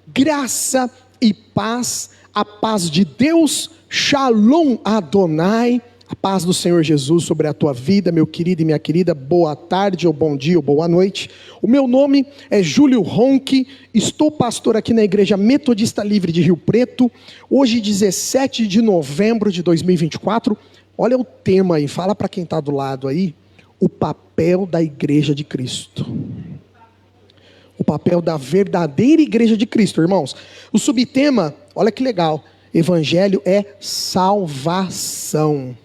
Graça e paz, a paz de Deus, Shalom Adonai, a paz do Senhor Jesus sobre a tua vida, meu querido e minha querida. Boa tarde, ou bom dia, ou boa noite. O meu nome é Júlio Ronque, estou pastor aqui na Igreja Metodista Livre de Rio Preto. Hoje, 17 de novembro de 2024. Olha o tema aí, fala para quem está do lado aí. O papel da Igreja de Cristo. O papel da verdadeira Igreja de Cristo, irmãos. O subtema, olha que legal, Evangelho é salvação.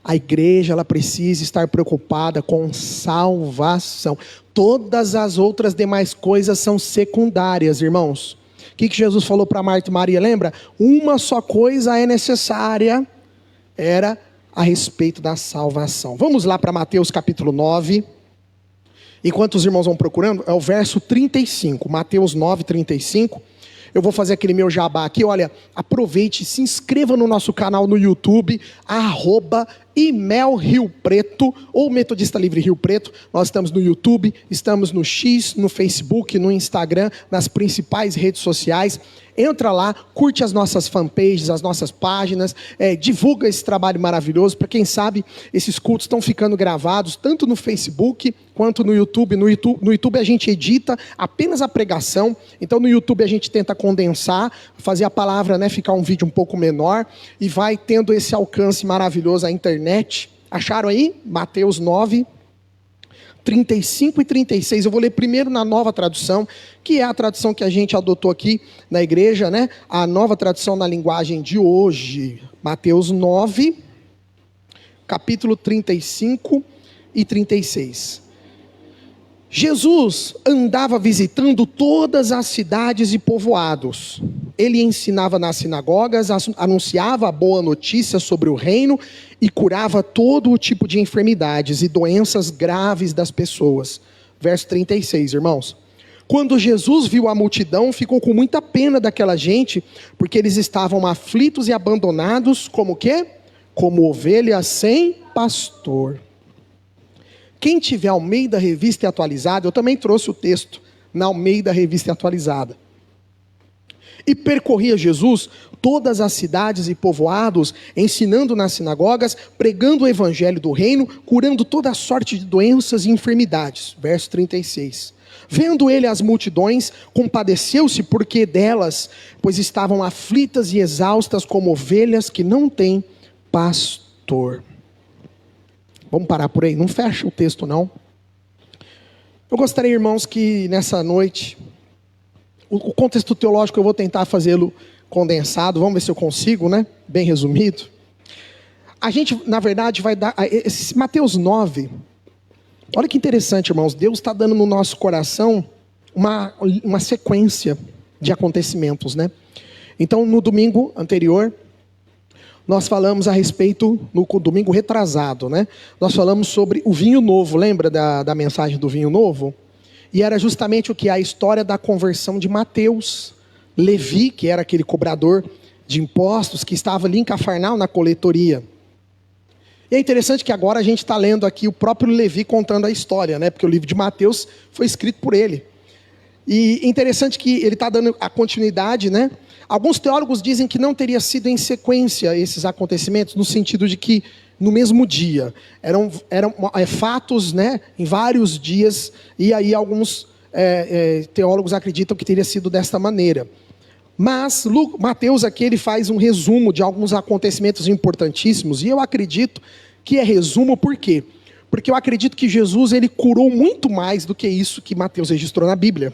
A igreja, ela precisa estar preocupada com salvação. Todas as outras demais coisas são secundárias, irmãos. O que Jesus falou para Marta e Maria, lembra? Uma só coisa é necessária, era a respeito da salvação. Vamos lá para Mateus capítulo 9. Enquanto os irmãos vão procurando, é o verso 35. Mateus 9, 35. Eu vou fazer aquele meu jabá aqui, olha, aproveite, se inscreva no nosso canal no YouTube, @IMEL Rio Preto, ou Metodista Livre Rio Preto. Nós estamos no YouTube, estamos no X, no Facebook, no Instagram, nas principais redes sociais. Entra lá, curte as nossas fanpages, as nossas páginas, divulga esse trabalho maravilhoso. Para quem sabe, esses cultos estão ficando gravados, tanto no Facebook quanto no YouTube. No YouTube a gente edita apenas a pregação, então no YouTube a gente tenta condensar, fazer a palavra, ficar um vídeo um pouco menor, e vai tendo esse alcance maravilhoso à internet. Acharam aí? Mateus 9, 35 e 36, eu vou ler primeiro na Nova Tradução, que é a tradução que a gente adotou aqui na igreja, a Nova Tradução na linguagem de hoje. Mateus 9, capítulo 35 e 36. Jesus andava visitando todas as cidades e povoados. Ele ensinava nas sinagogas, anunciava a boa notícia sobre o reino e curava todo o tipo de enfermidades e doenças graves das pessoas. Verso 36, irmãos. Quando Jesus viu a multidão, ficou com muita pena daquela gente, porque eles estavam aflitos e abandonados, como o quê? Como ovelhas sem pastor. Quem tiver Almeida Revista e Atualizada, eu também trouxe o texto na Almeida Revista e Atualizada. E percorria Jesus todas as cidades e povoados, ensinando nas sinagogas, pregando o evangelho do reino, curando toda sorte de doenças e enfermidades. Verso 36. Vendo ele as multidões, compadeceu-se porque delas, pois estavam aflitas e exaustas como ovelhas que não têm pastor. Vamos parar por aí, não fecha o texto não. Eu gostaria, irmãos, que nessa noite, o contexto teológico eu vou tentar fazê-lo condensado, vamos ver se eu consigo, bem resumido. A gente, na verdade, vai dar, esse Mateus 9, olha que interessante, irmãos, Deus está dando no nosso coração uma sequência de acontecimentos, Então, no domingo anterior, nós falamos a respeito, no domingo retrasado, nós falamos sobre o vinho novo, lembra da mensagem do vinho novo? E era justamente o que? A história da conversão de Mateus, Levi, que era aquele cobrador de impostos, que estava ali em Cafarnaum na coletoria. E é interessante que agora a gente está lendo aqui o próprio Levi contando a história, porque o livro de Mateus foi escrito por ele. E interessante que ele está dando a continuidade, Alguns teólogos dizem que não teria sido em sequência esses acontecimentos, no sentido de que no mesmo dia. Eram fatos, em vários dias, e aí alguns teólogos acreditam que teria sido desta maneira. Mas Mateus aqui ele faz um resumo de alguns acontecimentos importantíssimos, e eu acredito que é resumo por quê? Porque eu acredito que Jesus ele curou muito mais do que isso que Mateus registrou na Bíblia.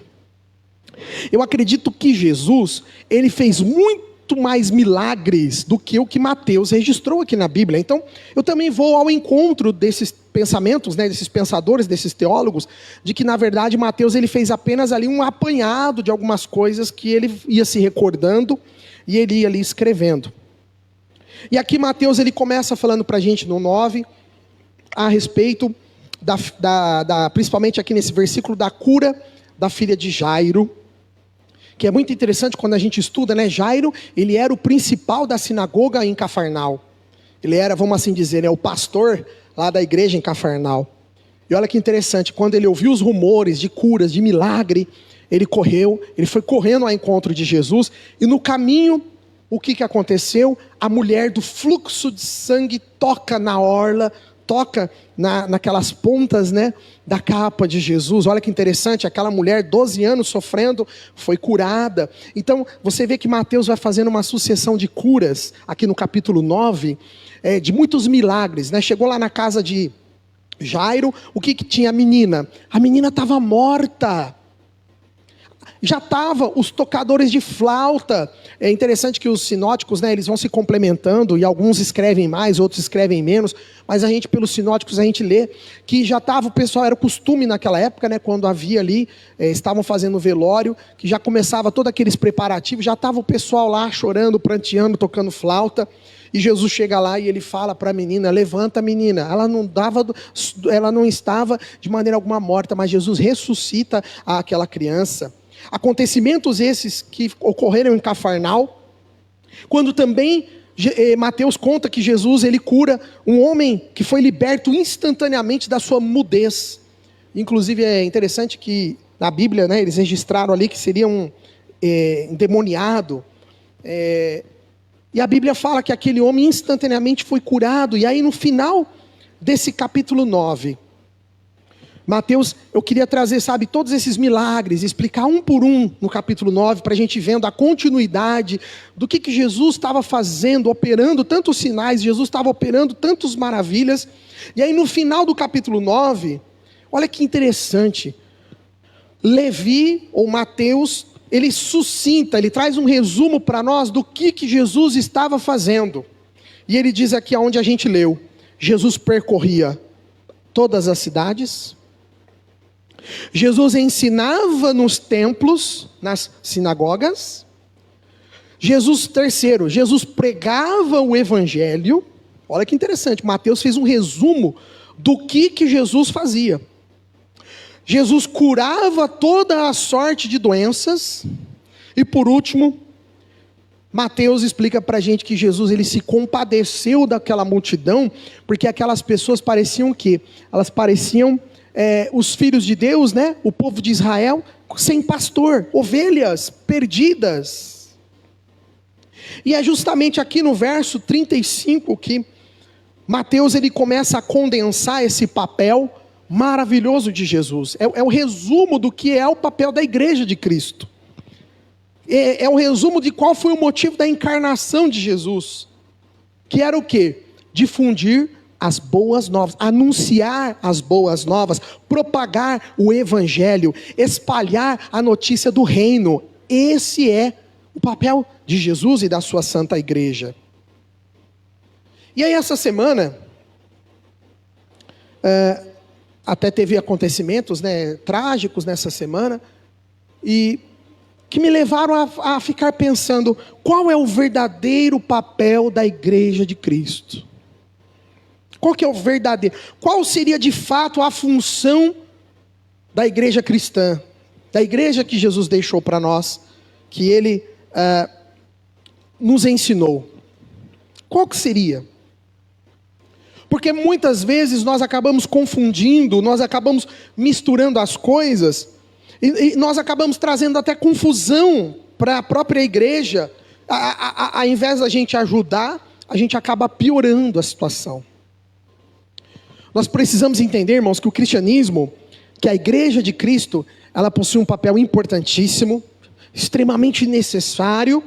Eu acredito que Jesus, ele fez muito mais milagres do que o que Mateus registrou aqui na Bíblia. Então, eu também vou ao encontro desses pensamentos, desses pensadores, desses teólogos, de que na verdade Mateus ele fez apenas ali um apanhado de algumas coisas que ele ia se recordando e ele ia ali escrevendo. E aqui Mateus ele começa falando para a gente no 9, a respeito, principalmente aqui nesse versículo, da cura da filha de Jairo, que é muito interessante quando a gente estuda, Jairo, ele era o principal da sinagoga em Cafarnaum. Ele era, vamos assim dizer, o pastor lá da igreja em Cafarnaum. E olha que interessante, quando ele ouviu os rumores de curas, de milagre, ele foi correndo ao encontro de Jesus, e no caminho, o que aconteceu? A mulher do fluxo de sangue toca na orla, toca naquelas pontas, né, da capa de Jesus. Olha que interessante, aquela mulher, 12 anos sofrendo, foi curada. Então, você vê que Mateus vai fazendo uma sucessão de curas, aqui no capítulo 9, de muitos milagres, né? Chegou lá na casa de Jairo, o que tinha a menina? A menina estava morta. Já estava os tocadores de flauta. É interessante que os sinóticos, né, eles vão se complementando, e alguns escrevem mais, outros escrevem menos, mas a gente, pelos sinóticos, a gente lê que já estava o pessoal, era costume naquela época, né, quando havia ali, estavam fazendo o velório, que já começava todos aqueles preparativos, já estava o pessoal lá chorando, pranteando, tocando flauta, e Jesus chega lá e ele fala para a menina: levanta, menina. Ela não estava de maneira alguma morta, mas Jesus ressuscita aquela criança. Acontecimentos esses que ocorreram em Cafarnaum, quando também Mateus conta que Jesus, ele cura um homem que foi liberto instantaneamente da sua mudez. Inclusive é interessante que na Bíblia, né, eles registraram ali que seria um endemoniado, e a Bíblia fala que aquele homem instantaneamente foi curado. E aí no final desse capítulo 9, Mateus, eu queria trazer, todos esses milagres, explicar um por um no capítulo 9, para a gente vendo a continuidade do que Jesus estava fazendo, operando tantos sinais, Jesus estava operando tantas maravilhas. E aí no final do capítulo 9, olha que interessante, Levi, ou Mateus, ele sucinta, ele traz um resumo para nós do que Jesus estava fazendo. E ele diz aqui onde a gente leu: Jesus percorria todas as cidades, Jesus ensinava nos templos, nas sinagogas. Terceiro, Jesus pregava o evangelho. Olha que interessante, Mateus fez um resumo do que Jesus fazia. Jesus curava toda a sorte de doenças. E por último, Mateus explica para a gente que Jesus, ele se compadeceu daquela multidão, porque aquelas pessoas pareciam o quê? Elas pareciam os filhos de Deus, né? O povo de Israel, sem pastor, ovelhas perdidas. E é justamente aqui no verso 35 que Mateus, ele começa a condensar esse papel maravilhoso de Jesus. É o resumo do que é o papel da igreja de Cristo. É o resumo de qual foi o motivo da encarnação de Jesus. Que era o quê? Difundir as boas novas, anunciar as boas novas, propagar o evangelho, espalhar a notícia do reino. Esse é o papel de Jesus e da sua santa igreja. E aí essa semana, até teve acontecimentos, né, trágicos nessa semana, e que me levaram a ficar pensando, qual é o verdadeiro papel da igreja de Cristo? Qual que é o verdadeiro? Qual seria de fato a função da igreja cristã? Da igreja que Jesus deixou para nós, que Ele nos ensinou? Qual que seria? Porque muitas vezes nós acabamos confundindo, nós acabamos misturando as coisas, e nós acabamos trazendo até confusão para a própria igreja. Ao invés da gente ajudar, a gente acaba piorando a situação. Nós precisamos entender, irmãos, que o cristianismo, que a igreja de Cristo, ela possui um papel importantíssimo, extremamente necessário.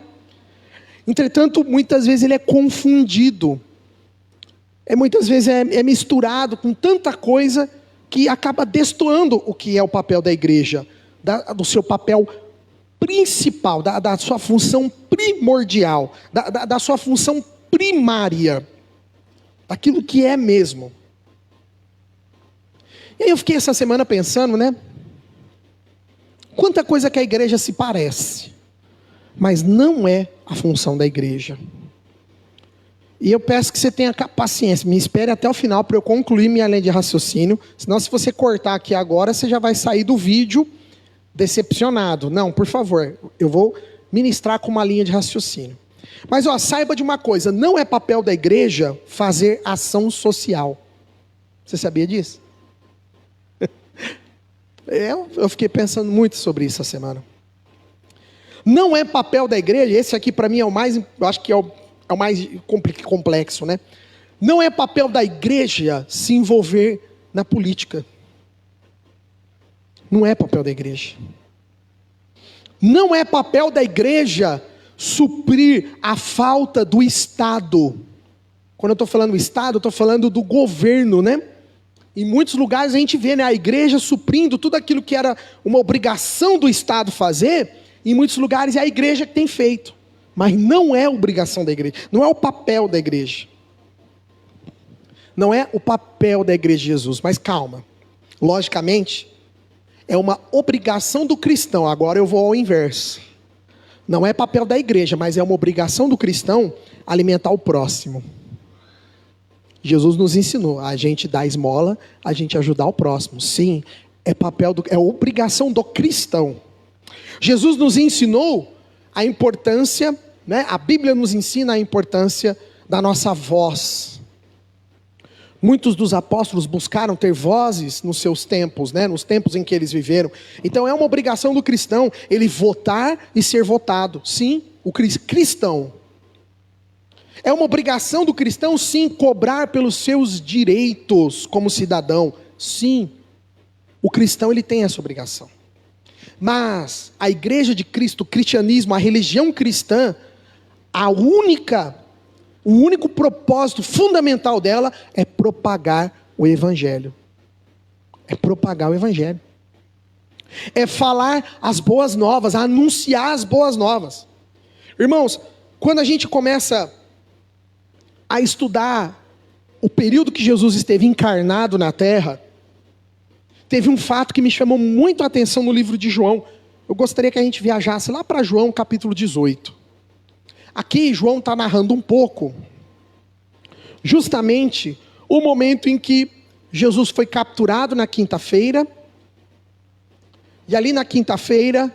Entretanto, muitas vezes ele é confundido. Muitas vezes é misturado com tanta coisa que acaba destoando o que é o papel da igreja, do seu papel principal, da sua função primordial, da sua função primária, daquilo que é mesmo. E aí eu fiquei essa semana pensando, né? Quanta coisa que a igreja se parece, mas não é a função da igreja. E eu peço que você tenha paciência, me espere até o final para eu concluir minha linha de raciocínio. Senão, se você cortar aqui agora, você já vai sair do vídeo decepcionado. Não, por favor, eu vou ministrar com uma linha de raciocínio. Mas saiba de uma coisa, não é papel da igreja fazer ação social. Você sabia disso? Eu fiquei pensando muito sobre isso essa semana. Não é papel da igreja, esse aqui para mim é o mais, eu acho que é o mais complexo, né? Não é papel da igreja se envolver na política. Não é papel da igreja. Não é papel da igreja suprir a falta do Estado. Quando eu estou falando do Estado, eu estou falando do governo, né? Em muitos lugares a gente vê, né, a igreja suprindo tudo aquilo que era uma obrigação do Estado fazer. Em muitos lugares é a igreja que tem feito. Mas não é obrigação da igreja. Não é o papel da igreja. Não é o papel da igreja de Jesus. Mas calma. Logicamente, é uma obrigação do cristão. Agora eu vou ao inverso. Não é papel da igreja, mas é uma obrigação do cristão alimentar o próximo. Jesus nos ensinou a gente dar esmola, a gente ajudar o próximo. Sim, é obrigação do cristão. Jesus nos ensinou a importância, né? A Bíblia nos ensina a importância da nossa voz. Muitos dos apóstolos buscaram ter vozes nos seus tempos, né? Nos tempos em que eles viveram. Então é uma obrigação do cristão ele votar e ser votado. Sim, o cristão. É uma obrigação do cristão, sim, cobrar pelos seus direitos como cidadão. Sim, o cristão ele tem essa obrigação. Mas a igreja de Cristo, o cristianismo, a religião cristã, o único propósito fundamental dela é propagar o evangelho. É propagar o evangelho. É falar as boas novas, anunciar as boas novas. Irmãos, quando a gente começa a estudar o período que Jesus esteve encarnado na terra, teve um fato que me chamou muito a atenção no livro de João. Eu gostaria que a gente viajasse lá para João capítulo 18. Aqui João está narrando um pouco, justamente o momento em que Jesus foi capturado na quinta-feira, e ali na quinta-feira,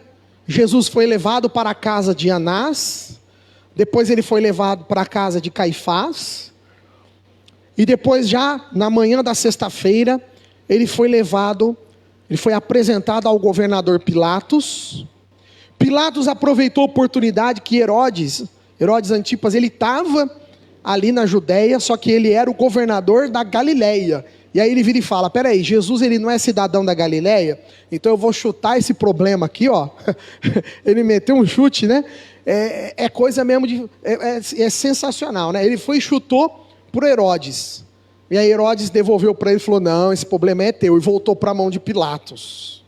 Jesus foi levado para a casa de Anás, depois ele foi levado para a casa de Caifás, e depois já na manhã da sexta-feira, ele foi apresentado ao governador Pilatos. Pilatos aproveitou a oportunidade que Herodes Antipas, ele estava ali na Judéia, só que ele era o governador da Galileia. E aí ele vira e fala, peraí, Jesus ele não é cidadão da Galileia? Então eu vou chutar esse problema aqui, ó. Ele meteu um chute, né? É coisa mesmo é sensacional, né? Ele foi e chutou para Herodes. E aí Herodes devolveu para ele e falou, não, esse problema é teu. E voltou para a mão de Pilatos.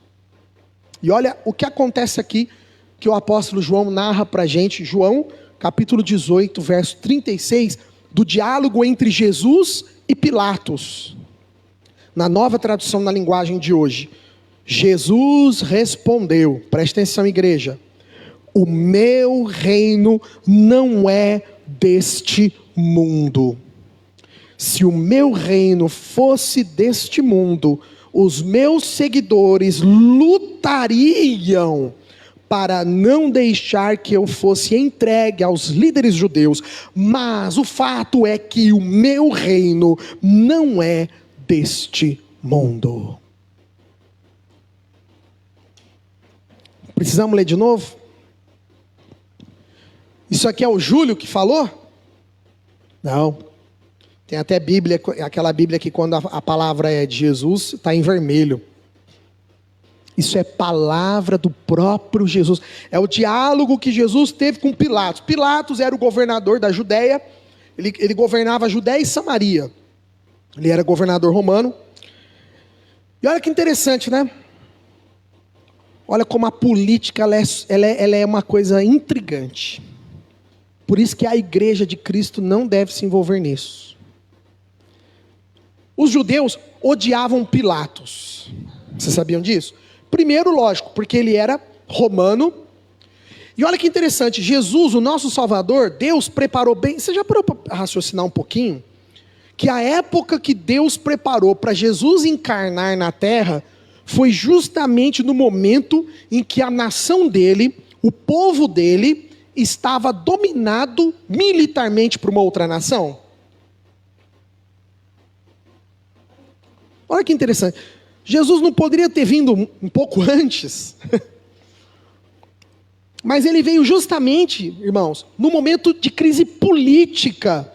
E olha o que acontece aqui, que o apóstolo João narra para a gente. João, capítulo 18, verso 36, do diálogo entre Jesus e Pilatos. Na nova tradução na linguagem de hoje. Jesus respondeu, preste atenção igreja, o meu reino não é deste mundo. Se o meu reino fosse deste mundo, os meus seguidores lutariam para não deixar que eu fosse entregue aos líderes judeus. Mas o fato é que o meu reino não é deste mundo. Precisamos ler de novo? Isso aqui é o Júlio que falou? Não. Tem até Bíblia, aquela Bíblia que quando a palavra é de Jesus, está em vermelho. Isso é palavra do próprio Jesus. É o diálogo que Jesus teve com Pilatos. Pilatos era o governador da Judéia. Ele governava a Judéia e Samaria. Ele era governador romano. E olha que interessante, né? Olha como a política ela é uma coisa intrigante. Por isso que a igreja de Cristo não deve se envolver nisso. Os judeus odiavam Pilatos. Vocês sabiam disso? Primeiro, lógico, porque ele era romano. E olha que interessante, Jesus, o nosso Salvador, Deus preparou bem. Você já parou para raciocinar um pouquinho? Que a época que Deus preparou para Jesus encarnar na terra foi justamente no momento em que a nação dele, o povo dele, estava dominado militarmente por uma outra nação. Olha que interessante. Jesus não poderia ter vindo um pouco antes? Mas ele veio justamente, irmãos, no momento de crise política.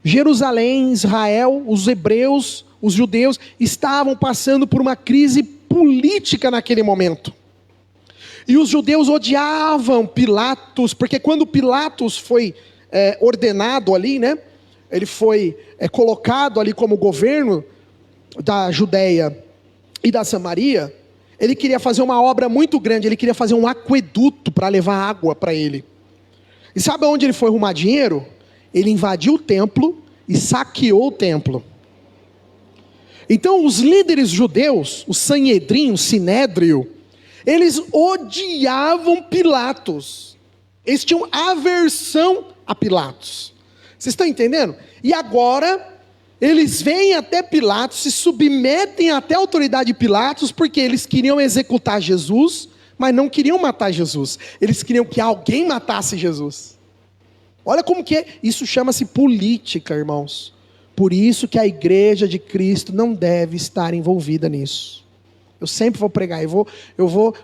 Jerusalém, Israel, os hebreus, os judeus estavam passando por uma crise política naquele momento. E os judeus odiavam Pilatos, porque quando Pilatos foi ordenado ali, né? Ele foi colocado ali como governo da Judeia e da Samaria. Ele queria fazer uma obra muito grande, ele queria fazer um aqueduto para levar água para ele. E sabe onde ele foi arrumar dinheiro? Ele invadiu o templo e saqueou o templo. Então os líderes judeus, o Sanhedrim, o Sinédrio, eles odiavam Pilatos. Eles tinham aversão a Pilatos. Vocês estão entendendo? E agora eles vêm até Pilatos, se submetem até a autoridade de Pilatos, porque eles queriam executar Jesus, mas não queriam matar Jesus. Eles queriam que alguém matasse Jesus. Olha como que é. Isso chama-se política, irmãos. Por isso que a igreja de Cristo não deve estar envolvida nisso. Eu sempre vou pregar, eu vou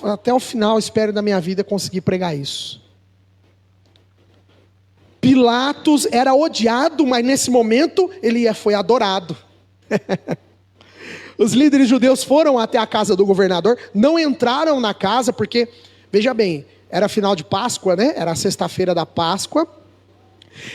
até o final, espero da minha vida conseguir pregar isso. Pilatos era odiado, mas nesse momento ele foi adorado. Os líderes judeus foram até a casa do governador, não entraram na casa, porque, veja bem, era final de Páscoa, né? Era a sexta-feira da Páscoa.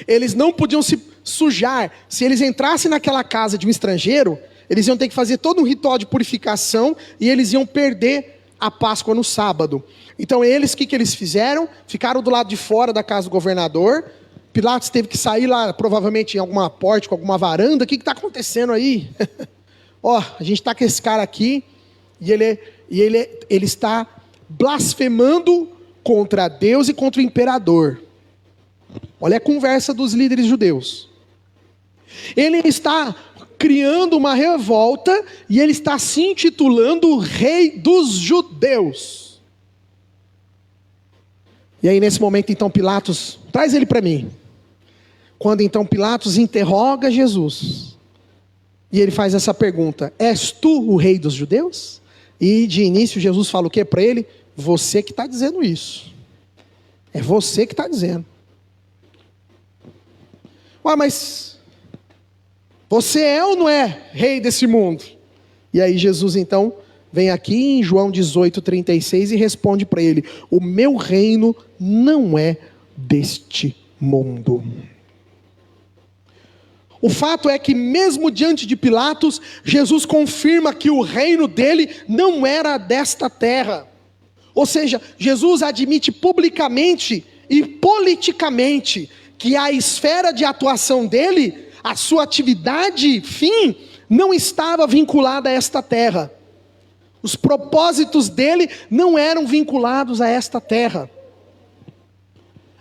Eles não podiam se sujar. Se eles entrassem naquela casa de um estrangeiro, eles iam ter que fazer todo um ritual de purificação e eles iam perder a Páscoa no sábado. Então eles, o que eles fizeram? Ficaram do lado de fora da casa do governador. Pilatos teve que sair lá, provavelmente em alguma porta, com alguma varanda. O que está acontecendo aí? Ó, a gente está com esse cara aqui e ele está blasfemando contra Deus e contra o imperador. Olha a conversa dos líderes judeus. Ele está criando uma revolta e ele está se intitulando o rei dos judeus. E aí nesse momento então Pilatos, traz ele para mim. Quando então Pilatos interroga Jesus, e ele faz essa pergunta: és tu o rei dos judeus? E de início Jesus fala o que para ele? Você que está dizendo isso. É você que está dizendo. Ué, mas você é ou não é rei desse mundo? E aí Jesus então vem aqui em João 18:36 e responde para ele: o meu reino não é deste mundo. O fato é que mesmo diante de Pilatos, Jesus confirma que o reino dele não era desta terra. Ou seja, Jesus admite publicamente e politicamente que a esfera de atuação dele, a sua atividade fim, não estava vinculada a esta terra. Os propósitos dele não eram vinculados a esta terra.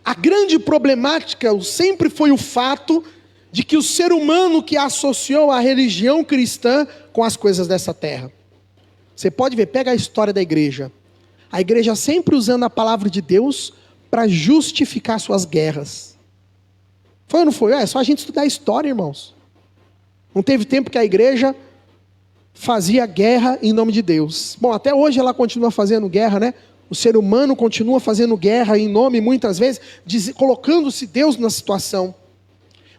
A grande problemática sempre foi o fato de que o ser humano que associou a religião cristã com as coisas dessa terra. Você pode ver, pega a história da igreja. A igreja sempre usando a palavra de Deus para justificar suas guerras. Foi ou não foi? É só a gente estudar a história, irmãos. Não teve tempo que a igreja fazia guerra em nome de Deus. Bom, até hoje ela continua fazendo guerra, né? O ser humano continua fazendo guerra em nome, muitas vezes, colocando-se Deus na situação.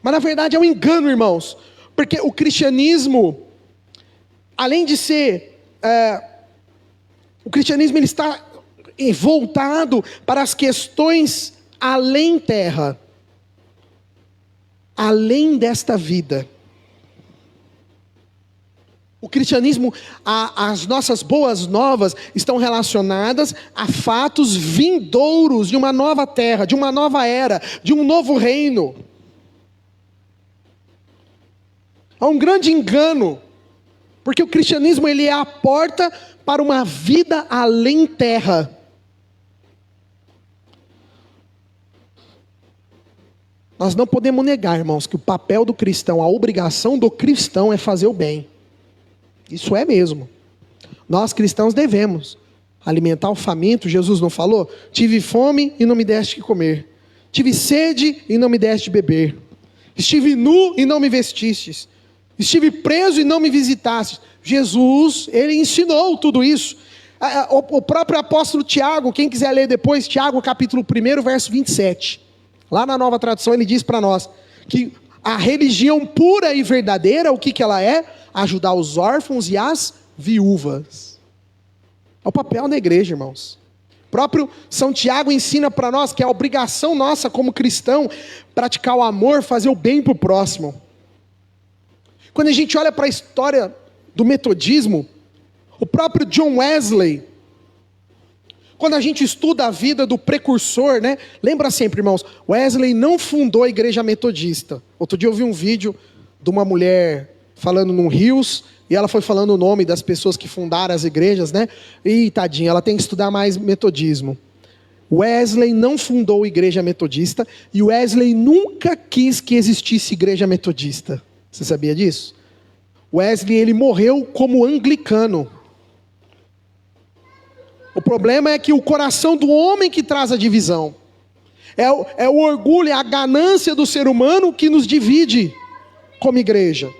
Mas na verdade é um engano, irmãos. Porque o cristianismo, além de ser... o cristianismo ele está voltado para as questões além terra. Além desta vida. O cristianismo, as nossas boas novas estão relacionadas a fatos vindouros de uma nova terra, de uma nova era, de um novo reino. Há um grande engano, porque o cristianismo ele é a porta para uma vida além terra. Nós não podemos negar, irmãos, que o papel do cristão, a obrigação do cristão é fazer o bem. Isso é mesmo. Nós cristãos devemos alimentar o faminto. Jesus não falou? Tive fome e não me deste de comer. Tive sede e não me deste de beber. Estive nu e não me vestistes. Estive preso e não me visitaste. Jesus, ele ensinou tudo isso. O próprio apóstolo Tiago, quem quiser ler depois, Tiago capítulo 1, verso 27. Lá na Nova Tradução ele diz para nós que a religião pura e verdadeira, o que ela é? Ajudar os órfãos e as viúvas. É o papel da igreja, irmãos. O próprio São Tiago ensina para nós que é a obrigação nossa como cristão praticar o amor, fazer o bem para o próximo. Quando a gente olha para a história do metodismo, o próprio John Wesley, quando a gente estuda a vida do precursor, né? Lembra sempre, irmãos, Wesley não fundou a igreja metodista. Outro dia eu vi um vídeo de uma mulher falando num Rios, e ela foi falando o nome das pessoas que fundaram as igrejas, né? E tadinha, ela tem que estudar mais metodismo. Wesley não fundou a igreja metodista, e Wesley nunca quis que existisse igreja metodista. Você sabia disso? Wesley, ele morreu como anglicano. O problema é que o coração do homem que traz a divisão. É o orgulho, é a ganância do ser humano que nos divide como igreja.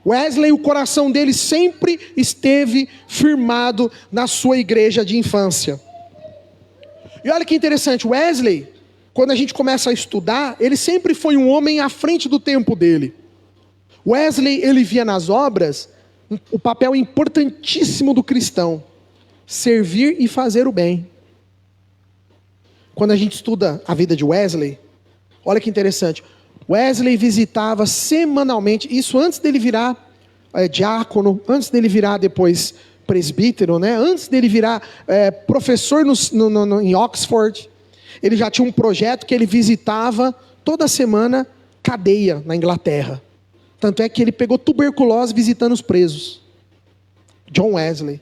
Wesley, o coração dele sempre esteve firmado na sua igreja de infância. E olha que interessante, Wesley, quando a gente começa a estudar, ele sempre foi um homem à frente do tempo dele. Wesley, ele via nas obras o papel importantíssimo do cristão: servir e fazer o bem. Quando a gente estuda a vida de Wesley, olha que interessante, Wesley visitava semanalmente, isso antes dele virar diácono, antes dele virar depois presbítero, né? Antes dele virar professor em Oxford, ele já tinha um projeto que ele visitava toda semana cadeia na Inglaterra. Tanto é que ele pegou tuberculose visitando os presos. John Wesley,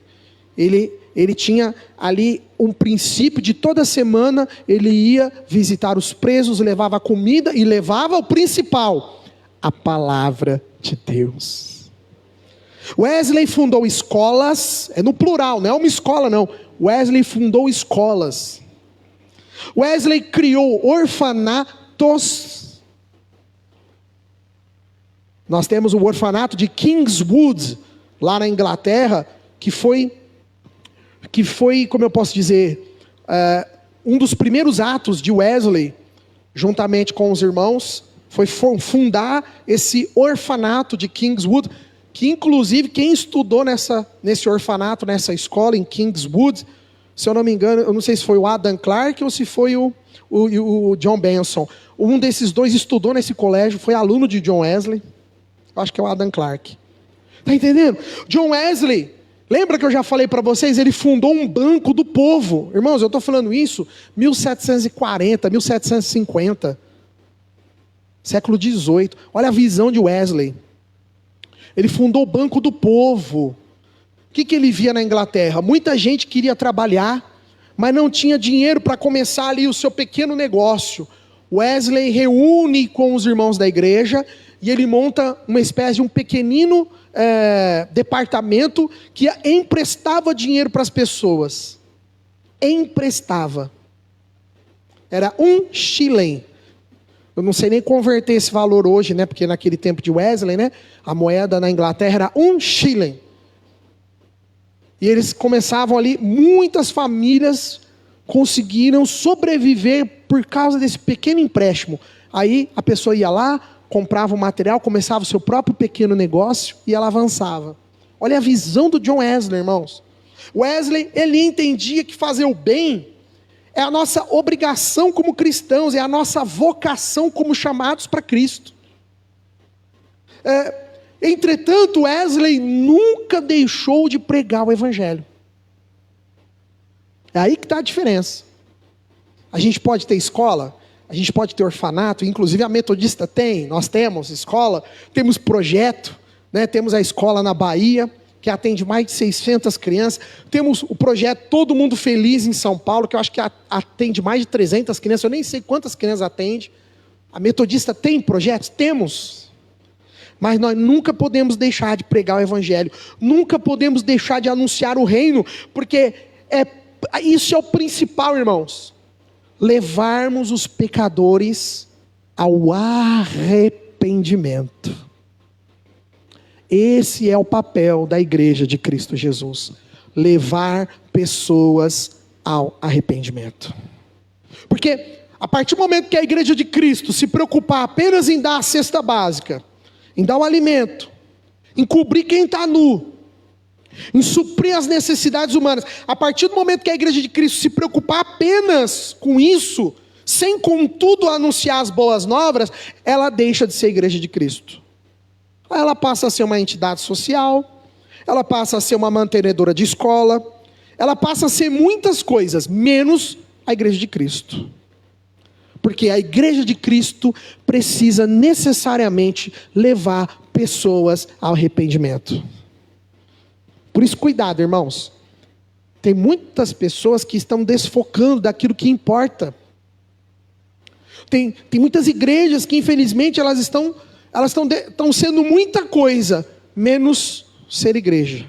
ele tinha ali um princípio de toda semana ele ia visitar os presos, levava comida e levava o principal, a palavra de Deus. Wesley fundou escolas, é no plural, não é uma escola não. Wesley fundou escolas. Wesley criou orfanatos. Nós temos o orfanato de Kingswood, lá na Inglaterra, que foi, como eu posso dizer, um dos primeiros atos de Wesley, juntamente com os irmãos, foi fundar esse orfanato de Kingswood, que inclusive quem estudou nesse orfanato, nessa escola em Kingswood, se eu não me engano, eu não sei se foi o Adam Clarke ou se foi o John Benson. Um desses dois estudou nesse colégio, foi aluno de John Wesley. Eu acho que é o Adam Clarke. Está entendendo? John Wesley, lembra que eu já falei para vocês? Ele fundou um banco do povo. Irmãos, eu estou falando isso 1740, 1750. Século XVIII. Olha a visão de Wesley. Ele fundou o banco do povo. O que ele via na Inglaterra? Muita gente queria trabalhar, mas não tinha dinheiro para começar ali o seu pequeno negócio. Wesley reúne com os irmãos da igreja e ele monta uma espécie de um pequenino departamento que emprestava dinheiro para as pessoas. Emprestava. Era 1 shilling. Eu não sei nem converter esse valor hoje, né? Porque naquele tempo de Wesley, né? A moeda na Inglaterra era 1 shilling. E eles começavam ali, muitas famílias conseguiram sobreviver por causa desse pequeno empréstimo. Aí a pessoa ia lá, comprava o material, começava o seu próprio pequeno negócio e ela avançava. Olha a visão do John Wesley, irmãos. Wesley, ele entendia que fazer o bem é a nossa obrigação como cristãos, é a nossa vocação como chamados para Cristo. Entretanto, Wesley nunca deixou de pregar o evangelho. É aí que está a diferença. A gente pode ter escola, a gente pode ter orfanato, inclusive a metodista tem, nós temos escola, temos projeto, né? Temos a escola na Bahia, que atende mais de 600 crianças, temos o projeto Todo Mundo Feliz em São Paulo, que eu acho que atende mais de 300 crianças, eu nem sei quantas crianças atende. A metodista tem projetos? Temos. Mas nós nunca podemos deixar de pregar o evangelho, nunca podemos deixar de anunciar o reino, porque isso é o principal, irmãos. Levarmos os pecadores ao arrependimento. Esse é o papel da igreja de Cristo Jesus: levar pessoas ao arrependimento. Porque a partir do momento que a igreja de Cristo se preocupar apenas em dar a cesta básica, em dar o alimento, em cobrir quem está nu, em suprir as necessidades humanas, a partir do momento que a igreja de Cristo se preocupar apenas com isso, sem contudo anunciar as boas novas, ela deixa de ser igreja de Cristo. Ela passa a ser uma entidade social, ela passa a ser uma mantenedora de escola, ela passa a ser muitas coisas, menos a igreja de Cristo. Porque a igreja de Cristo precisa necessariamente levar pessoas ao arrependimento. Por isso, cuidado, irmãos. Tem muitas pessoas que estão desfocando daquilo que importa. Tem muitas igrejas que, infelizmente, elas estão sendo muita coisa, menos ser igreja.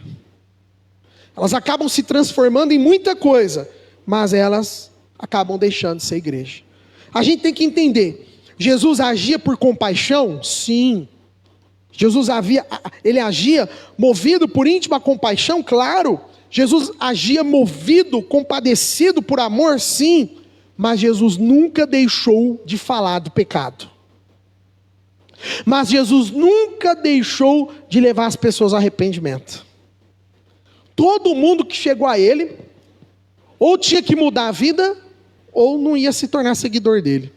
Elas acabam se transformando em muita coisa, mas elas acabam deixando de ser igreja. A gente tem que entender, Jesus agia por compaixão? Sim. Ele agia movido por íntima compaixão? Claro. Jesus agia movido, compadecido por amor? Sim. Mas Jesus nunca deixou de falar do pecado. Mas Jesus nunca deixou de levar as pessoas ao arrependimento. Todo mundo que chegou a ele, ou tinha que mudar a vida, ou não ia se tornar seguidor dele.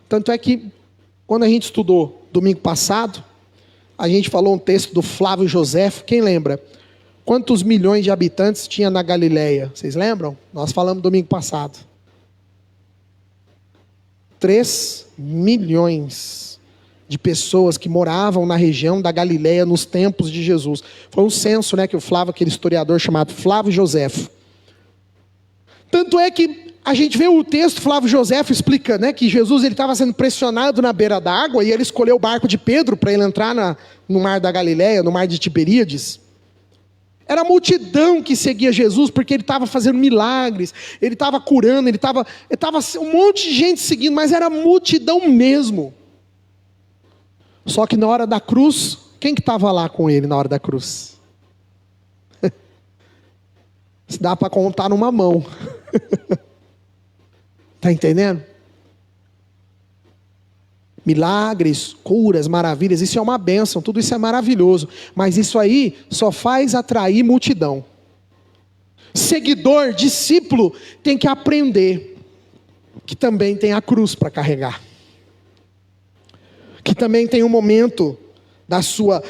Tanto é que, quando a gente estudou domingo passado, a gente falou um texto do Flávio Joséfo. Quem lembra? Quantos milhões de habitantes tinha na Galileia? Vocês lembram? Nós falamos domingo passado. 3 milhões de pessoas que moravam na região da Galileia nos tempos de Jesus. Foi um censo, que o Flávio, aquele historiador chamado Flávio Joséfo. Tanto é que a gente vê o texto, Flávio Joséfo explica, que Jesus estava sendo pressionado na beira da água, e ele escolheu o barco de Pedro para ele entrar no mar da Galileia, no mar de Tiberíades. Era a multidão que seguia Jesus, porque ele estava fazendo milagres, ele estava curando, ele estava um monte de gente seguindo, mas era multidão mesmo. Só que na hora da cruz, quem que estava lá com ele na hora da cruz? Dá para contar numa mão. Está entendendo? Milagres, curas, maravilhas, isso é uma bênção, tudo isso é maravilhoso. Mas isso aí só faz atrair multidão. Seguidor, discípulo, tem que aprender que também tem a cruz para carregar. Que também tem um momento da sua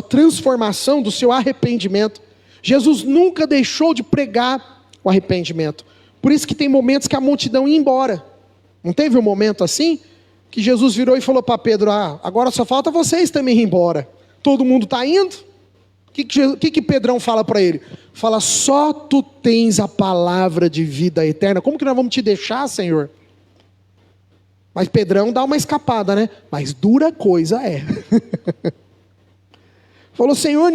transformação, do seu arrependimento. Jesus nunca deixou de pregar o arrependimento. Por isso que tem momentos que a multidão ia embora. Não teve um momento assim? Que Jesus virou e falou para Pedro: agora só falta vocês também ir embora. Todo mundo está indo? O que Pedrão fala para ele? Fala: só tu tens a palavra de vida eterna. Como que nós vamos te deixar, Senhor? Mas Pedrão dá uma escapada, Mas dura coisa é. Falou: Senhor,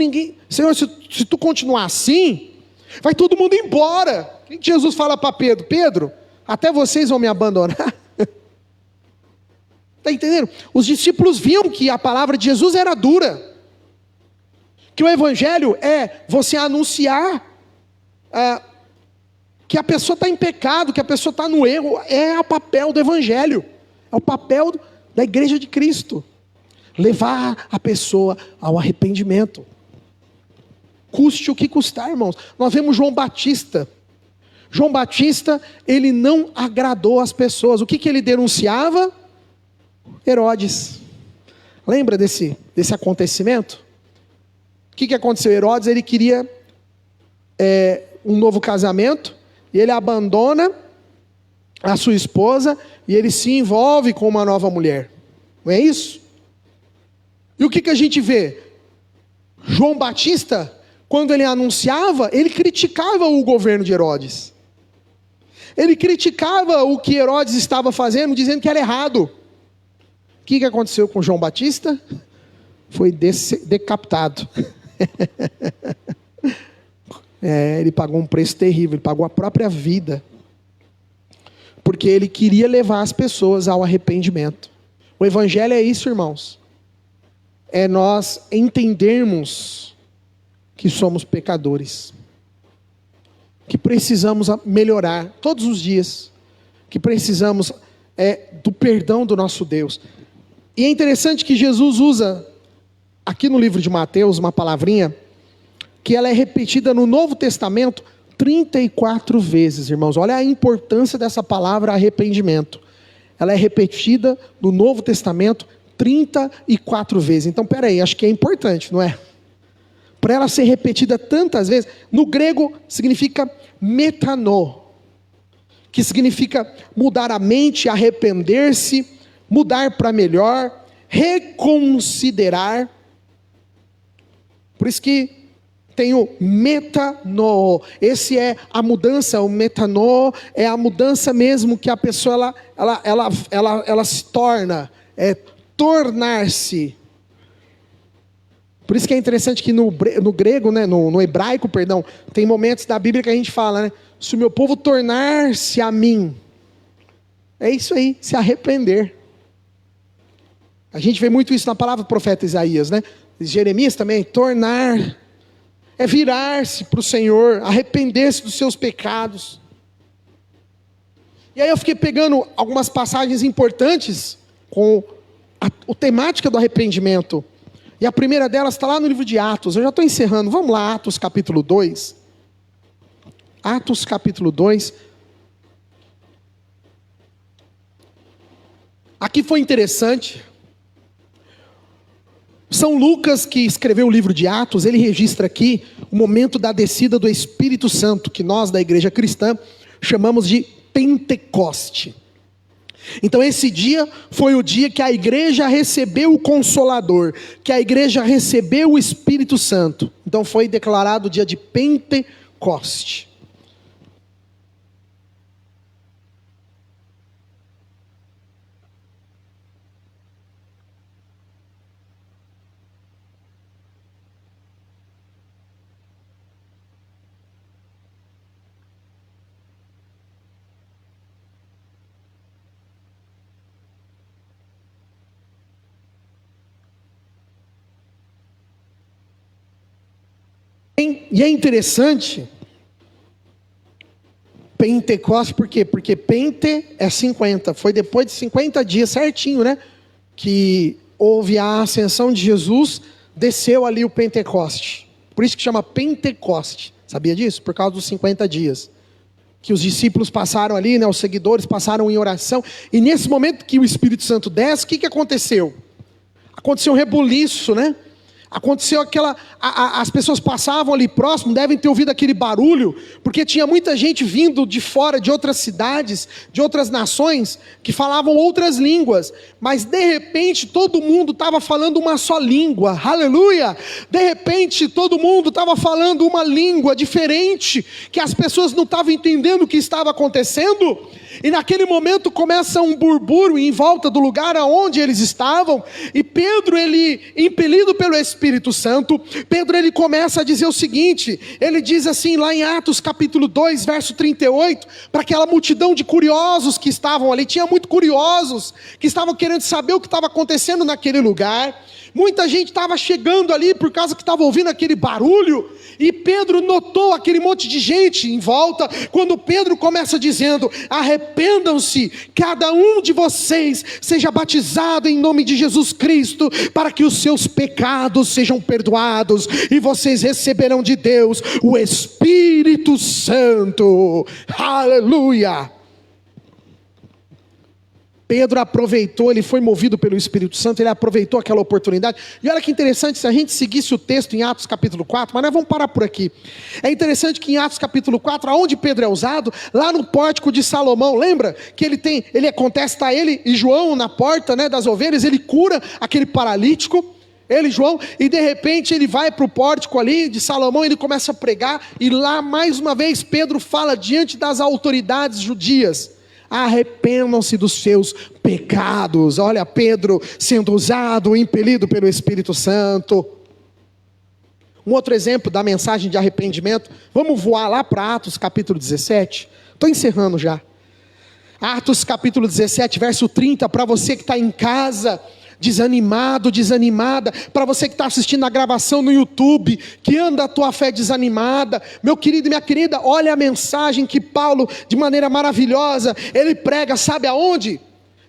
se tu continuar assim, vai todo mundo embora. O que Jesus fala para Pedro? Pedro, até vocês vão me abandonar. Está entendendo? Os discípulos viam que a palavra de Jesus era dura. Que o evangelho é você anunciar que a pessoa está em pecado, que a pessoa está no erro. É o papel do evangelho. É o papel da igreja de Cristo. Levar a pessoa ao arrependimento. Custe o que custar, irmãos. Nós vemos João Batista. João Batista, ele não agradou as pessoas. O que ele denunciava? Herodes. Lembra desse acontecimento? O que aconteceu? Herodes, ele queria um novo casamento, e ele abandona a sua esposa, e ele se envolve com uma nova mulher. Não é isso? E o que a gente vê? João Batista, quando ele anunciava, ele criticava o governo de Herodes. Ele criticava o que Herodes estava fazendo, dizendo que era errado. O que aconteceu com João Batista? Foi decapitado. Ele pagou um preço terrível, ele pagou a própria vida. Porque ele queria levar as pessoas ao arrependimento. O evangelho é isso, irmãos. é nós entendermos que somos pecadores, que precisamos melhorar todos os dias, que precisamos do perdão do nosso Deus. E é interessante que Jesus usa aqui no livro de Mateus uma palavrinha que ela é repetida no Novo Testamento 34 vezes, irmãos. Olha a importância dessa palavra arrependimento. Ela é repetida no Novo Testamento 34 vezes. Então, peraí, acho que é importante, não é? Para ela ser repetida tantas vezes, no grego significa metanô, que significa mudar a mente, arrepender-se, mudar para melhor, reconsiderar. Por isso que tem o metanô. Esse é a mudança, o metanô é a mudança mesmo que a pessoa ela se torna, tornar-se. Por isso que é interessante que no grego, né, no hebraico, perdão, tem momentos da Bíblia que a gente fala, né? Se o meu povo tornar-se a mim, é isso aí, se arrepender. A gente vê muito isso na palavra do profeta Isaías, né? Jeremias também, tornar, é virar-se para o Senhor, arrepender-se dos seus pecados. E aí eu fiquei pegando algumas passagens importantes com a temática do arrependimento. E a primeira delas está lá no livro de Atos. Eu já estou encerrando. Vamos lá, Atos capítulo 2. Atos capítulo 2. Aqui foi interessante. São Lucas, que escreveu o livro de Atos, ele registra aqui o momento da descida do Espírito Santo, que nós da igreja cristã chamamos de Pentecoste. Então esse dia foi o dia que a igreja recebeu o Consolador, que a igreja recebeu o Espírito Santo. Então foi declarado o dia de Pentecoste. E é interessante, Pentecoste, por quê? Porque Pente é 50, foi depois de 50 dias certinho, né? Que houve a ascensão de Jesus, desceu ali o Pentecoste. Por isso que chama Pentecoste, sabia disso? Por causa dos 50 dias. Que os discípulos passaram ali, né? Os seguidores passaram em oração. E nesse momento que o Espírito Santo desce, o que aconteceu? Aconteceu um rebuliço, né? Aconteceu as pessoas passavam ali próximo, devem ter ouvido aquele barulho, porque tinha muita gente vindo de fora, de outras cidades, de outras nações, que falavam outras línguas, mas de repente todo mundo estava falando uma só língua, aleluia! De repente todo mundo estava falando uma língua diferente, que as pessoas não estavam entendendo o que estava acontecendo, e naquele momento começa um burburinho em volta do lugar aonde eles estavam, e Pedro, ele, impelido pelo Espírito Santo, Pedro ele começa a dizer o seguinte, ele diz assim lá em Atos capítulo 2, verso 38, para aquela multidão de curiosos que estavam ali, tinha muito curiosos, que estavam querendo saber o que estava acontecendo naquele lugar, muita gente estava chegando ali, por causa que estava ouvindo aquele barulho, e Pedro notou aquele monte de gente em volta, quando Pedro começa dizendo, arrependam-se, cada um de vocês seja batizado em nome de Jesus Cristo, para que os seus pecados sejam perdoados, e vocês receberão de Deus o Espírito Santo, aleluia. Pedro aproveitou, ele foi movido pelo Espírito Santo, ele aproveitou aquela oportunidade. E olha que interessante, se a gente seguisse o texto em Atos capítulo 4, mas nós vamos parar por aqui. É interessante que em Atos capítulo 4, aonde Pedro é usado, lá no pórtico de Salomão, lembra? Que acontece, está ele e João na porta, né, das ovelhas, ele cura aquele paralítico, ele, João, e de repente ele vai para o pórtico ali de Salomão, ele começa a pregar, e lá mais uma vez Pedro fala diante das autoridades judias, arrependam-se dos seus pecados. Olha Pedro sendo usado, impelido pelo Espírito Santo. Um outro exemplo da mensagem de arrependimento, vamos voar lá para Atos capítulo 17, estou encerrando já. Atos capítulo 17, verso 30, para você que está em casa, desanimado, desanimada, para você que está assistindo a gravação no YouTube, que anda a tua fé desanimada, meu querido e minha querida, olha a mensagem que Paulo, de maneira maravilhosa, ele prega, sabe aonde?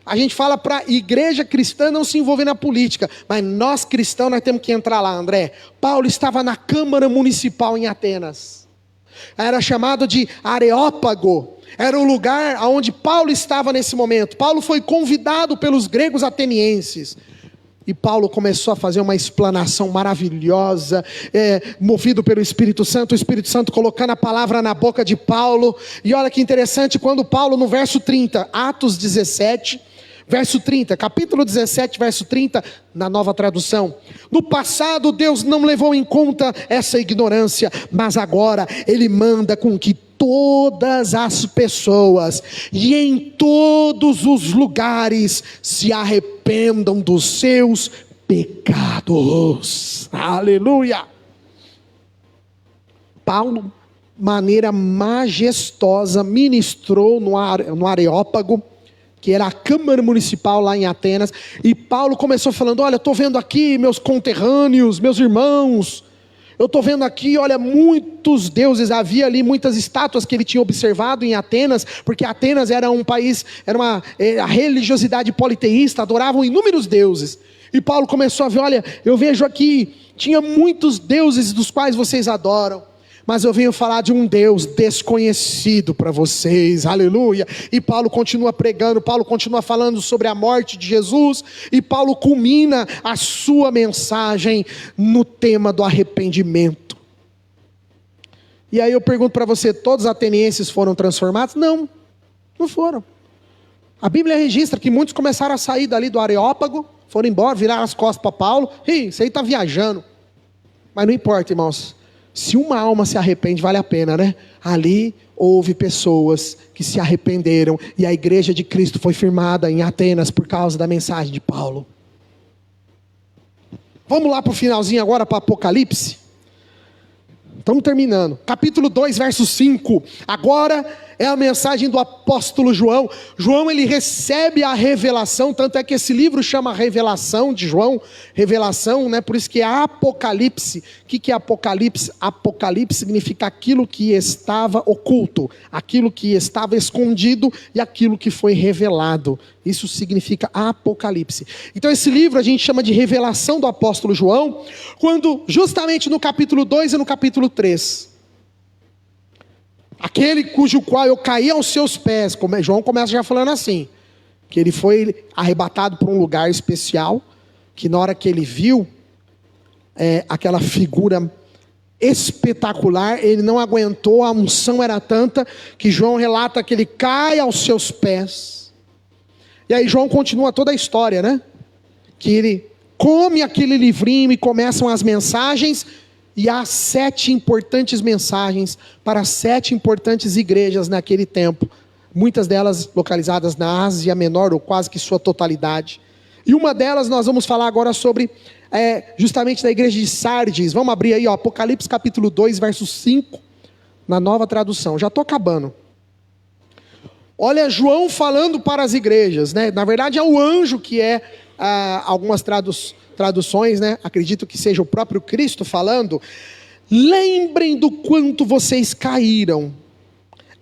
A gente fala para a igreja cristã não se envolver na política, mas nós cristãos nós temos que entrar lá, André. Paulo estava na Câmara Municipal em Atenas, era chamado de Areópago, era o lugar onde Paulo estava nesse momento. Paulo foi convidado pelos gregos atenienses, e Paulo começou a fazer uma explanação maravilhosa, movido pelo Espírito Santo, o Espírito Santo colocando a palavra na boca de Paulo. E olha que interessante, quando Paulo no verso 30, Atos 17, verso 30, capítulo 17, verso 30, na Nova Tradução: no passado Deus não levou em conta essa ignorância, mas agora Ele manda com que todas as pessoas e em todos os lugares se arrependam dos seus pecados. Aleluia! Paulo, maneira majestosa, ministrou no Areópago, que era a Câmara Municipal lá em Atenas, e Paulo começou falando: olha, estou vendo aqui meus conterrâneos, meus irmãos, eu estou vendo aqui, olha, muitos deuses, havia ali muitas estátuas que ele tinha observado em Atenas, porque Atenas era um país, a religiosidade politeísta, adoravam inúmeros deuses, e Paulo começou a ver: olha, eu vejo aqui, tinha muitos deuses dos quais vocês adoram, mas eu venho falar de um Deus desconhecido para vocês, aleluia. E Paulo continua pregando, Paulo continua falando sobre a morte de Jesus, e Paulo culmina a sua mensagem no tema do arrependimento. E aí eu pergunto para você: todos os atenienses foram transformados? Não, não foram. A Bíblia registra que muitos começaram a sair dali do Areópago, foram embora, viraram as costas para Paulo. Isso aí está viajando. Mas não importa, irmãos, se uma alma se arrepende, vale a pena, né? Ali houve pessoas que se arrependeram, e a igreja de Cristo foi firmada em Atenas por causa da mensagem de Paulo. Vamos lá para o finalzinho agora, para Apocalipse. Estamos terminando. Capítulo 2, verso 5. Agora é a mensagem do apóstolo João. João, ele recebe a revelação, tanto é que esse livro chama Revelação de João, revelação, né? Por isso que é Apocalipse. O que é Apocalipse? Apocalipse significa aquilo que estava oculto, aquilo que estava escondido e aquilo que foi revelado. Isso significa Apocalipse. Então esse livro a gente chama de Revelação do apóstolo João, quando justamente no capítulo 2 e no capítulo 3... aquele cujo qual eu caí aos seus pés, como João começa já falando assim, que ele foi arrebatado para um lugar especial, que na hora que ele viu aquela figura espetacular, ele não aguentou, a unção era tanta, que João relata que ele cai aos seus pés. E aí João continua toda a história, né? Que ele come aquele livrinho e começam as mensagens. E há 7 importantes mensagens para 7 importantes igrejas naquele tempo, muitas delas localizadas na Ásia Menor, ou quase que sua totalidade. E uma delas nós vamos falar agora sobre, justamente da igreja de Sardes. Vamos abrir aí, ó, Apocalipse capítulo 2, verso 5, na Nova Tradução. Já estou acabando. Olha João falando para as igrejas, né? Na verdade é o anjo que algumas traduções, né? Acredito que seja o próprio Cristo falando. Lembrem do quanto vocês caíram,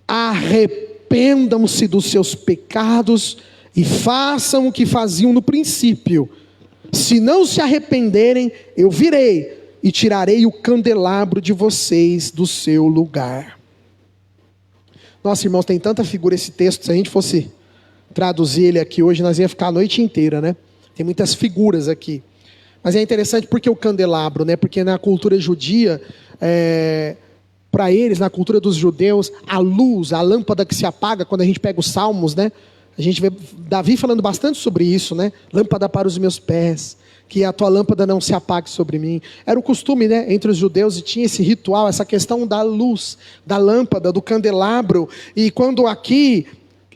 arrependam-se dos seus pecados e façam o que faziam no princípio. Se não se arrependerem, eu virei e tirarei o candelabro de vocês do seu lugar. Nossa, irmãos, tem tanta figura esse texto, se a gente fosse traduzir ele aqui hoje, nós ia ficar a noite inteira, né? Tem muitas figuras aqui. Mas é interessante porque o candelabro, né? Porque na cultura judia, para eles, na cultura dos judeus, a luz, a lâmpada que se apaga, quando a gente pega os salmos, né? A gente vê Davi falando bastante sobre isso, né? Lâmpada para os meus pés, que a tua lâmpada não se apague sobre mim. Era o costume, né, entre os judeus, e tinha esse ritual, essa questão da luz, da lâmpada, do candelabro. E quando aqui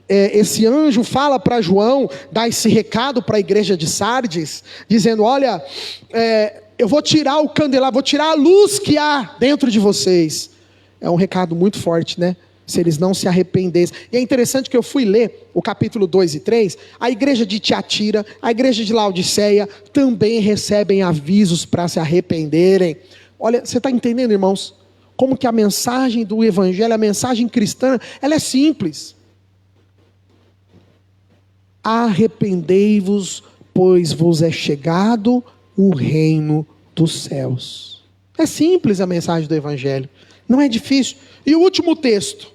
esse anjo fala para João, dá esse recado para a igreja de Sardes, dizendo: olha, eu vou tirar o candelabro, vou tirar a luz que há dentro de vocês. É um recado muito forte, né? se eles não se arrependessem. E é interessante que eu fui ler o capítulo 2 e 3, a igreja de Tiatira, a igreja de Laodiceia, também recebem avisos para se arrependerem. Olha, você está entendendo, irmãos? Como que a mensagem do evangelho, a mensagem cristã, ela é simples. Arrependei-vos, pois vos é chegado o reino dos céus. É simples a mensagem do evangelho, não é difícil. E o último texto,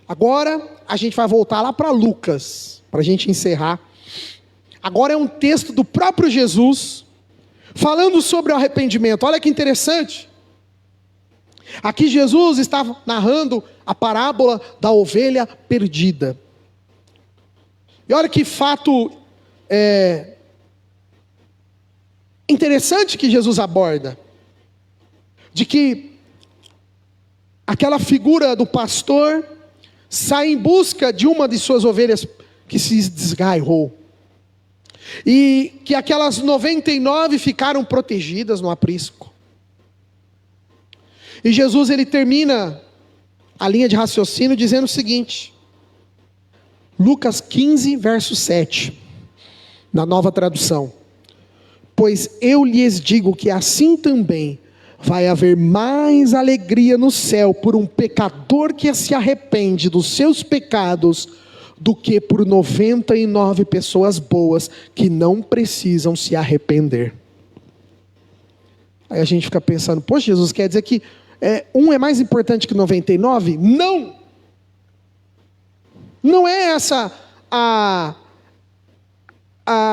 agora a gente vai voltar lá para Lucas, para a gente encerrar. Agora é um texto do próprio Jesus, falando sobre o arrependimento. Olha que interessante. Aqui Jesus está narrando a parábola da ovelha perdida. E olha que fato interessante que Jesus aborda. De que aquela figura do pastor sai em busca de uma de suas ovelhas que se desgarrou. E que aquelas 99 ficaram protegidas no aprisco. E Jesus, ele termina a linha de raciocínio dizendo o seguinte. Lucas 15, verso 7. Na Nova Tradução. Pois eu lhes digo que assim também vai haver mais alegria no céu por um pecador que se arrepende dos seus pecados do que por 99 pessoas boas que não precisam se arrepender. Aí a gente fica pensando, poxa, Jesus quer dizer que um é mais importante que 99? Não! Não é essa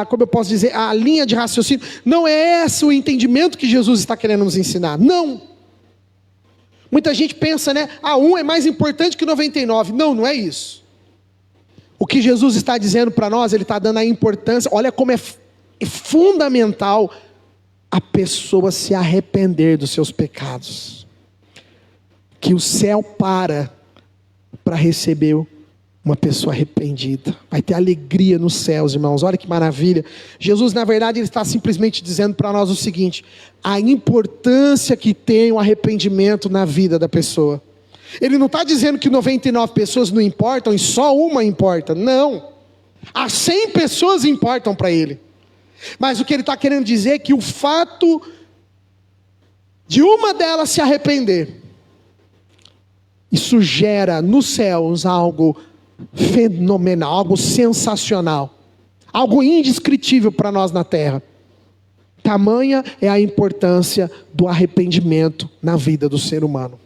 como eu posso dizer, a linha de raciocínio. Não é esse o entendimento que Jesus está querendo nos ensinar. Não. Muita gente pensa, né? Um é mais importante que 99. Não, não é isso. O que Jesus está dizendo para nós, ele está dando a importância. Olha como é fundamental a pessoa se arrepender dos seus pecados. Que o céu para receber uma pessoa arrependida. Vai ter alegria nos céus, irmãos. Olha que maravilha. Jesus, na verdade, ele está simplesmente dizendo para nós o seguinte: a importância que tem o arrependimento na vida da pessoa. Ele não está dizendo que 99 pessoas não importam e só uma importa. Não. As 100 pessoas importam para ele. Mas o que ele está querendo dizer é que o fato de uma delas se arrepender, isso gera nos céus algo fenomenal, algo sensacional, algo indescritível para nós na terra. Tamanha é a importância do arrependimento na vida do ser humano.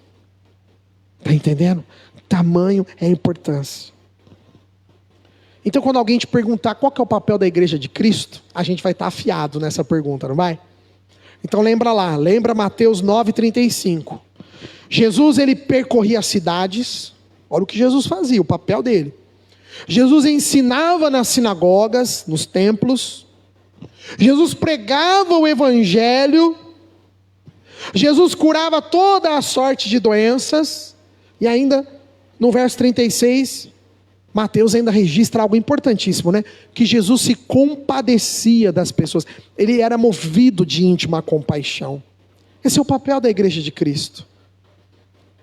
Está entendendo? Tamanho é a importância. Então quando alguém te perguntar qual que é o papel da igreja de Cristo, a gente vai estar afiado nessa pergunta, não vai? Então lembra Mateus 9,35. Jesus, ele percorria as cidades. Olha o que Jesus fazia, o papel dele. Jesus ensinava nas sinagogas, nos templos. Jesus pregava o evangelho. Jesus curava toda a sorte de doenças. E ainda, no verso 36, Mateus ainda registra algo importantíssimo, né? Que Jesus se compadecia das pessoas. Ele era movido de íntima compaixão. Esse é o papel da igreja de Cristo.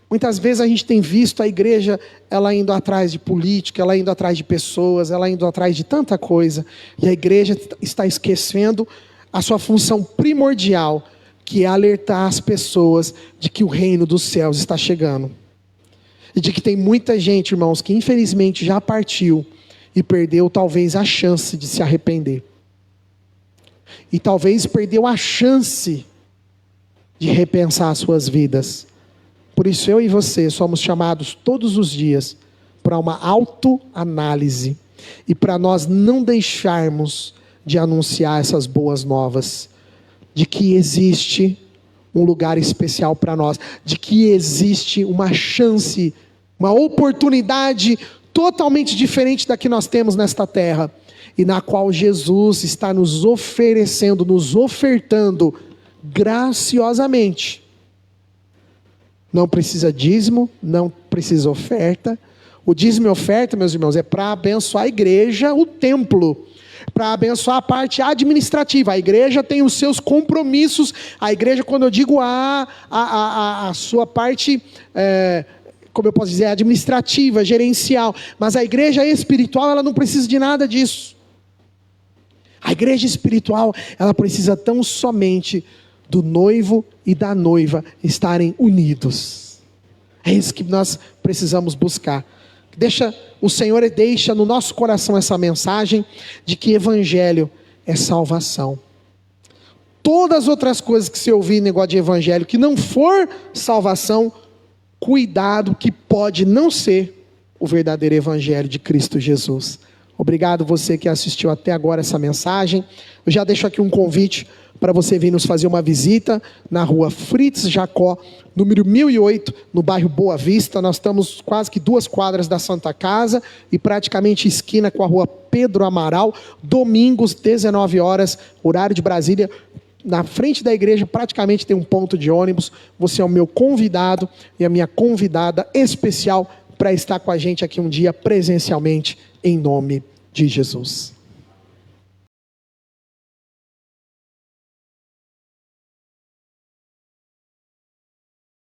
Muitas vezes a gente tem visto a igreja, ela indo atrás de política, ela indo atrás de pessoas, ela indo atrás de tanta coisa. E a igreja está esquecendo a sua função primordial, que é alertar as pessoas de que o reino dos céus está chegando. E de que tem muita gente, irmãos, que infelizmente já partiu e perdeu talvez a chance de se arrepender. E talvez perdeu a chance de repensar as suas vidas. Por isso eu e você somos chamados todos os dias para uma autoanálise. E para nós não deixarmos de anunciar essas boas novas. De que existe um lugar especial para nós. De que existe uma chance, uma oportunidade totalmente diferente da que nós temos nesta terra. E na qual Jesus está nos oferecendo, nos ofertando graciosamente. Não precisa dízimo, não precisa oferta. O dízimo e oferta, meus irmãos, é para abençoar a igreja, o templo. Para abençoar a parte administrativa. A igreja tem os seus compromissos. A igreja, quando eu digo a sua parte como eu posso dizer, administrativa, gerencial. Mas a igreja espiritual, ela não precisa de nada disso. A igreja espiritual, ela precisa tão somente do noivo e da noiva estarem unidos. É isso que nós precisamos buscar. O Senhor deixa no nosso coração essa mensagem de que evangelho é salvação. Todas as outras coisas que você ouvir em negócio de evangelho, que não for salvação, cuidado, que pode não ser o verdadeiro evangelho de Cristo Jesus. Obrigado você que assistiu até agora essa mensagem. Eu já deixo aqui um convite para você vir nos fazer uma visita na rua Fritz Jacó, número 1008, no bairro Boa Vista. Nós estamos quase que 2 quadras da Santa Casa e praticamente esquina com a rua Pedro Amaral. Domingos, 19 horas, horário de Brasília. Na frente da igreja praticamente tem um ponto de ônibus. Você é o meu convidado e a minha convidada especial para estar com a gente aqui um dia presencialmente, em nome de Jesus.